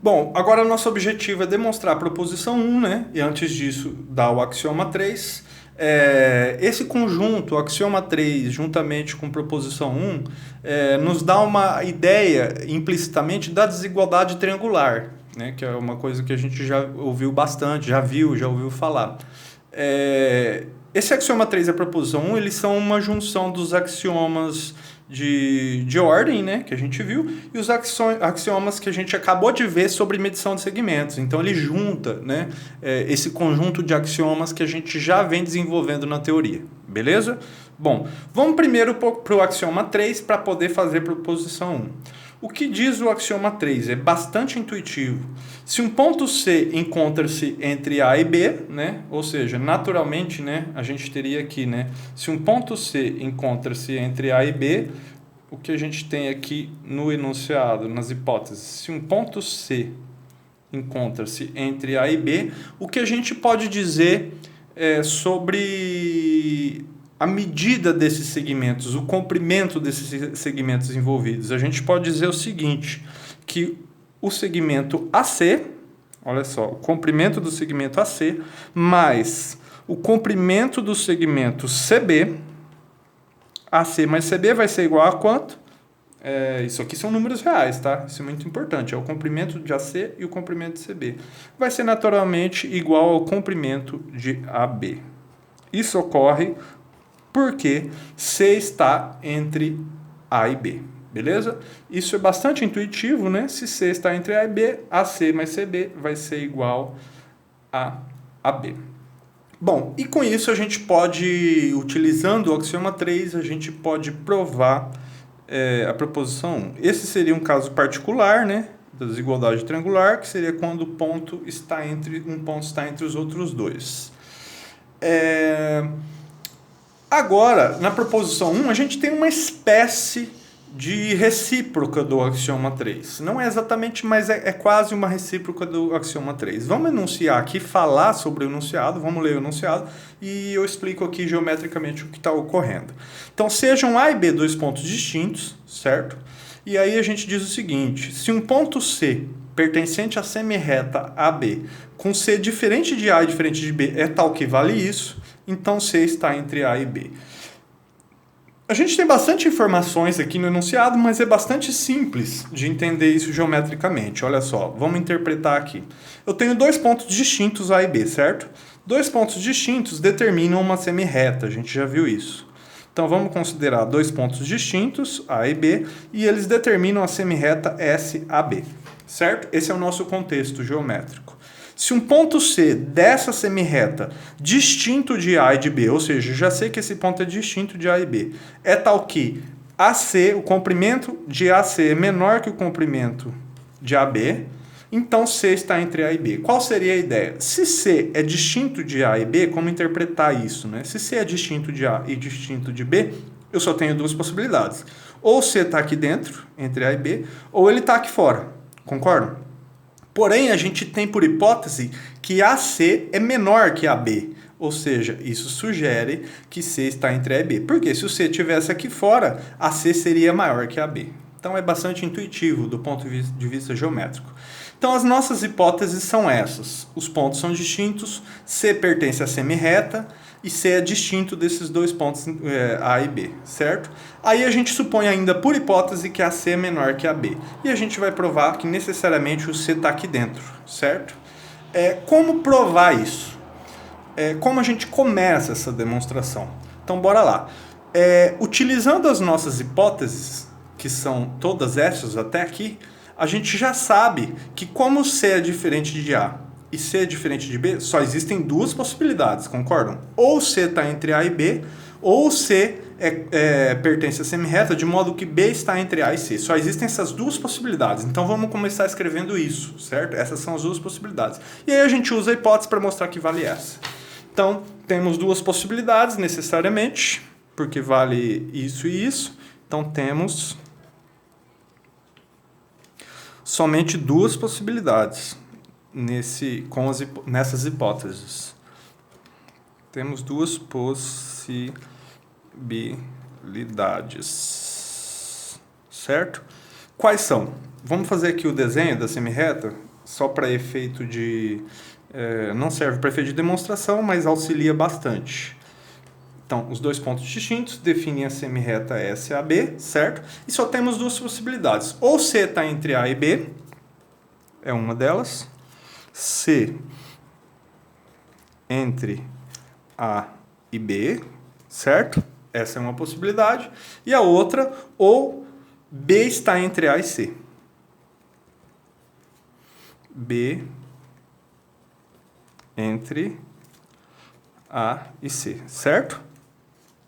Bom, agora nosso objetivo é demonstrar a proposição 1, né? E antes disso, dar o axioma 3. Esse conjunto, o axioma 3, juntamente com proposição 1, nos dá uma ideia, implicitamente, da desigualdade triangular, né? Que é uma coisa que a gente já ouviu bastante, já ouviu falar. Esse axioma 3 e a proposição 1, eles são uma junção dos axiomas de ordem, né, que a gente viu, e os axiomas que a gente acabou de ver sobre medição de segmentos. Então ele junta, né, esse conjunto de axiomas que a gente já vem desenvolvendo na teoria. Beleza? Bom, vamos primeiro para o axioma 3 para poder fazer a proposição 1. O que diz o axioma 3? É bastante intuitivo. Se um ponto C encontra-se entre A e B, né? Ou seja, naturalmente, né, a gente teria aqui, né, se um ponto C encontra-se entre A e B, o que a gente tem aqui no enunciado, nas hipóteses, se um ponto C encontra-se entre A e B, o que a gente pode dizer sobre a medida desses segmentos, o comprimento desses segmentos envolvidos? A gente pode dizer o seguinte, que o segmento AC, olha só, o comprimento do segmento AC mais o comprimento do segmento CB, AC mais CB vai ser igual a quanto? Isso aqui são números reais, tá? Isso é muito importante. É o comprimento de AC e o comprimento de CB. Vai ser naturalmente igual ao comprimento de AB. Isso ocorre porque C está entre A e B. Beleza? Isso é bastante intuitivo, né? Se C está entre A e B, AC mais CB vai ser igual a AB. Bom, e com isso a gente pode, utilizando o axioma 3, a gente pode provar a proposição 1. Esse seria um caso particular, né, da desigualdade triangular, que seria quando um ponto está entre os outros dois. Agora, na proposição 1, a gente tem uma espécie de recíproca do axioma 3. Não é exatamente, mas é quase uma recíproca do axioma 3. Vamos enunciar aqui, falar sobre o enunciado, vamos ler o enunciado e eu explico aqui geometricamente o que está ocorrendo. Então, sejam A e B dois pontos distintos, certo? E aí a gente diz o seguinte, se um ponto C pertencente à semirreta AB com C diferente de A e diferente de B é tal que vale isso, então C está entre A e B. A gente tem bastante informações aqui no enunciado, mas é bastante simples de entender isso geometricamente. Olha só, vamos interpretar aqui. Eu tenho dois pontos distintos A e B, certo? Dois pontos distintos determinam uma semirreta, a gente já viu isso. Então vamos considerar dois pontos distintos, A e B, e eles determinam a semirreta SAB, certo? Esse é o nosso contexto geométrico. Se um ponto C dessa semirreta distinto de A e de B, ou seja, já sei que esse ponto é distinto de A e B, é tal que AC, o comprimento de AC é menor que o comprimento de AB, então C está entre A e B. Qual seria a ideia? Se C é distinto de A e B, como interpretar isso, né? Se C é distinto de A e distinto de B, eu só tenho duas possibilidades. Ou C está aqui dentro, entre A e B, ou ele está aqui fora. Concordam? Porém, a gente tem por hipótese que AC é menor que AB. Ou seja, isso sugere que C está entre A e B. Porque se o C estivesse aqui fora, AC seria maior que AB. Então é bastante intuitivo do ponto de vista geométrico. Então as nossas hipóteses são essas. Os pontos são distintos, C pertence à semirreta e C é distinto desses dois pontos A e B, certo? Aí a gente supõe ainda por hipótese que AC é menor que AB. E a gente vai provar que necessariamente o C está aqui dentro, certo? Como provar isso? Como a gente começa essa demonstração? Então bora lá. Utilizando as nossas hipóteses, que são todas essas até aqui, a gente já sabe que como C é diferente de A e C é diferente de B, só existem duas possibilidades, concordam? Ou C está entre A e B, ou C pertence à semirreta, de modo que B está entre A e C. Só existem essas duas possibilidades. Então vamos começar escrevendo isso, certo? Essas são as duas possibilidades. E aí a gente usa a hipótese para mostrar que vale essa. Então temos duas possibilidades necessariamente, porque vale isso e isso. Então temos somente duas possibilidades nessas hipóteses. Temos duas possibilidades, certo? Quais são? Vamos fazer aqui o desenho da semirreta, só para efeito de... não serve para efeito de demonstração, mas auxilia bastante. Então, os dois pontos distintos definem a semirreta SAB, certo? E só temos duas possibilidades. Ou C está entre A e B, é uma delas. C entre A e B, certo? Essa é uma possibilidade. E a outra, ou B está entre A e C. B entre A e C, certo?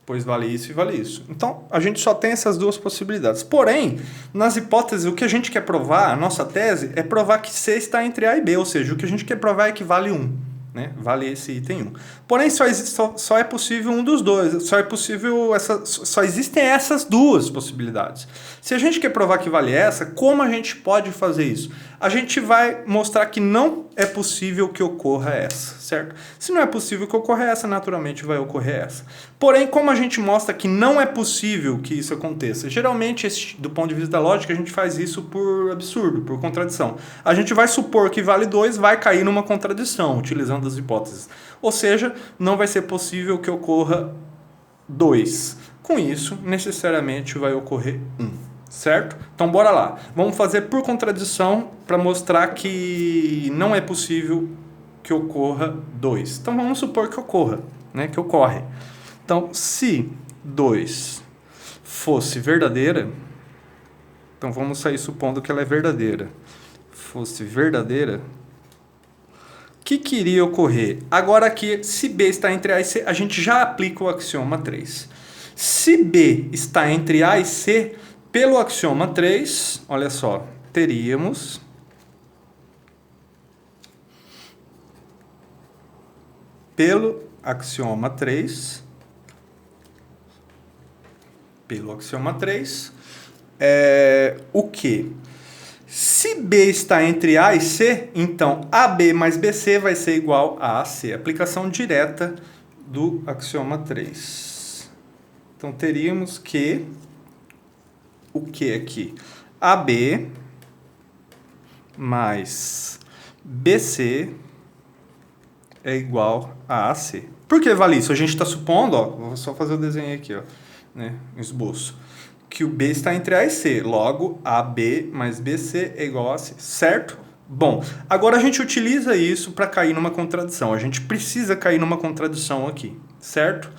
Pois vale isso e vale isso. Então, a gente só tem essas duas possibilidades. Porém, nas hipóteses, o que a gente quer provar, a nossa tese, é provar que C está entre A e B, ou seja, o que a gente quer provar é que vale 1. Né? Vale esse item 1. Porém, só é possível um dos dois. Só existem essas duas possibilidades. Se a gente quer provar que vale essa, como a gente pode fazer isso? A gente vai mostrar que não é possível que ocorra essa, certo? Se não é possível que ocorra essa, naturalmente vai ocorrer essa. Porém, como a gente mostra que não é possível que isso aconteça? Geralmente, do ponto de vista da lógica, a gente faz isso por absurdo, por contradição. A gente vai supor que vale 2, vai cair numa contradição, utilizando as hipóteses. Ou seja, não vai ser possível que ocorra 2. Com isso, necessariamente vai ocorrer 1. Certo? Então, bora lá. Vamos fazer por contradição para mostrar que não é possível que ocorra 2. Então, vamos supor que ocorra, né? Que ocorre. Então, se 2 fosse verdadeira, então vamos sair supondo que ela é verdadeira. Fosse verdadeira, o que iria ocorrer? Agora aqui, se B está entre A e C, a gente já aplica o axioma 3. Se B está entre A e C, pelo axioma 3, olha só, teríamos pelo axioma 3, o que? Se B está entre A e C, então AB mais BC vai ser igual a AC. Aplicação direta do axioma 3. Então teríamos que... o que aqui? AB mais BC é igual a AC. Por que vale isso? A gente está supondo, ó, vou só fazer o desenho aqui, ó, né, um esboço, que o B está entre A e C. Logo, AB mais BC é igual a AC, certo? Bom, agora a gente utiliza isso para cair numa contradição. A gente precisa cair numa contradição aqui, certo?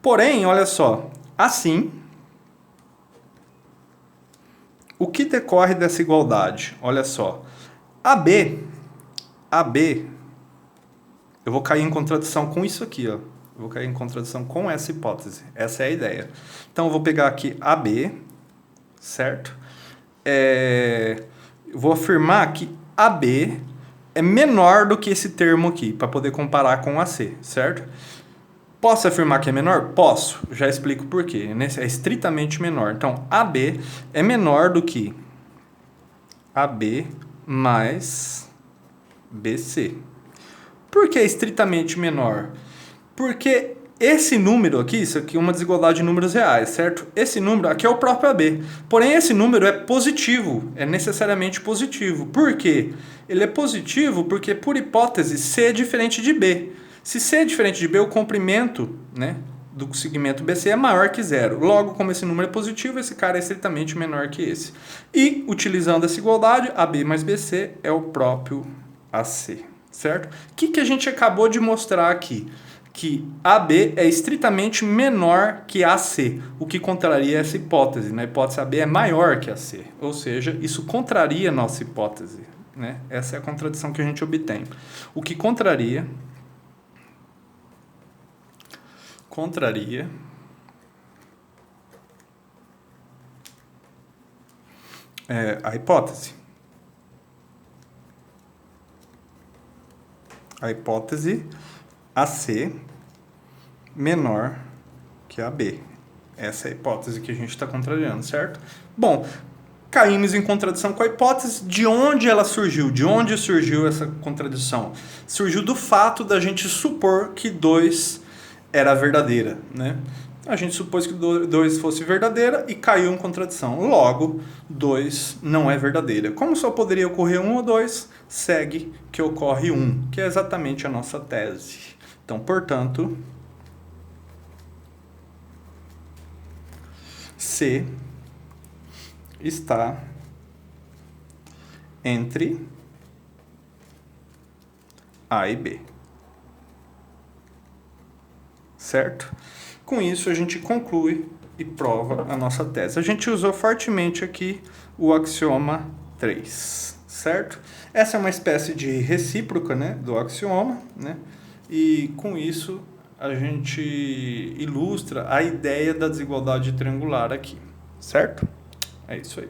Porém, olha só, assim... o que decorre dessa igualdade? Olha só. AB, eu vou cair em contradição com isso aqui, ó. Eu vou cair em contradição com essa hipótese. Essa é a ideia. Então, eu vou pegar aqui AB, certo? Vou afirmar que AB é menor do que esse termo aqui, para poder comparar com AC, certo? Posso afirmar que é menor? Posso. Já explico por quê. É estritamente menor. Então, AB é menor do que AB mais BC. Por que é estritamente menor? Porque esse número aqui, isso aqui é uma desigualdade de números reais, certo? Esse número aqui é o próprio AB. Porém, esse número é positivo, é necessariamente positivo. Por quê? Ele é positivo porque, por hipótese, C é diferente de B. Se C é diferente de B, o comprimento, né, do segmento BC é maior que 0. Logo, como esse número é positivo, esse cara é estritamente menor que esse. E, utilizando essa igualdade, AB mais BC é o próprio AC, certo? O que a gente acabou de mostrar aqui? Que AB é estritamente menor que AC, o que contraria essa hipótese. Na hipótese, AB é maior que AC, ou seja, isso contraria a nossa hipótese, né? Essa é a contradição que a gente obtém. O que contraria a hipótese. A hipótese AC menor que a B. Essa é a hipótese que a gente está contrariando, certo? Bom, caímos em contradição com a hipótese. De onde ela surgiu? De onde surgiu essa contradição? Surgiu do fato da gente supor que 2 era verdadeira, né? A gente supôs que 2 fosse verdadeira e caiu em contradição. Logo, 2 não é verdadeira. Como só poderia ocorrer 1 ou 2, segue que ocorre 1, que é exatamente a nossa tese. Então, portanto, C está entre A e B. Certo? Com isso, a gente conclui e prova a nossa tese. A gente usou fortemente aqui o axioma 3, certo? Essa é uma espécie de recíproca, né, do axioma, né? E com isso a gente ilustra a ideia da desigualdade triangular aqui, certo? É isso aí.